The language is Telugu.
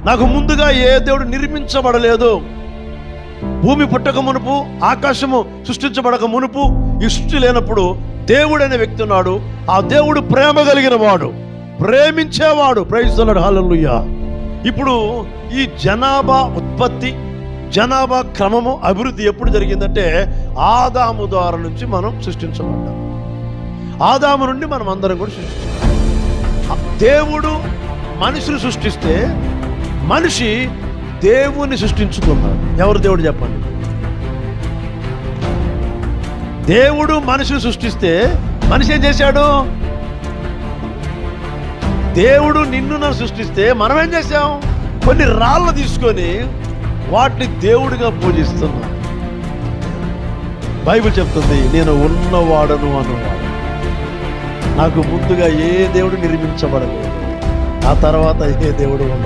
నాకు ముందుగా ఏ దేవుడు నిర్మించబడలేదు. భూమి పుట్టక మునుపు, ఆకాశము సృష్టించబడక మునుపు, ఈ సృష్టి లేనప్పుడు దేవుడు అనే వ్యక్తి ఉన్నాడు. ఆ దేవుడు ప్రేమ కలిగిన వాడు, ప్రేమించేవాడు. ప్రైజ్ ది లార్డ్, హల్లెలూయా. ఇప్పుడు ఈ జనాభా ఉత్పత్తి, జనాభా క్రమము, అభివృద్ధి ఎప్పుడు జరిగిందంటే ఆదాము ద్వారా నుంచి మనం సృష్టించబడ్డాం. ఆదాము నుండి మనం అందరం కూడా సృష్టించాం. దేవుడు మనిషిని సృష్టిస్తే మనిషి దేవుని సృష్టించుకున్నాడు. ఎవరు దేవుడు చెప్పండి? దేవుడు మనిషిని సృష్టిస్తే మనిషి ఏం చేశాడు? దేవుడు నిన్ను నన్ను సృష్టిస్తే మనం ఏం చేశాం? కొన్ని రాళ్ళు తీసుకొని వాటిని దేవుడిగా పూజిస్తున్నాం. బైబిల్ చెప్తుంది, నేను ఉన్నవాడను అన్నవాడు. నాకు ముందుగా ఏ దేవుడు నిర్మించబడలేదు, ఆ తర్వాత ఏ దేవుడు ఉండడు.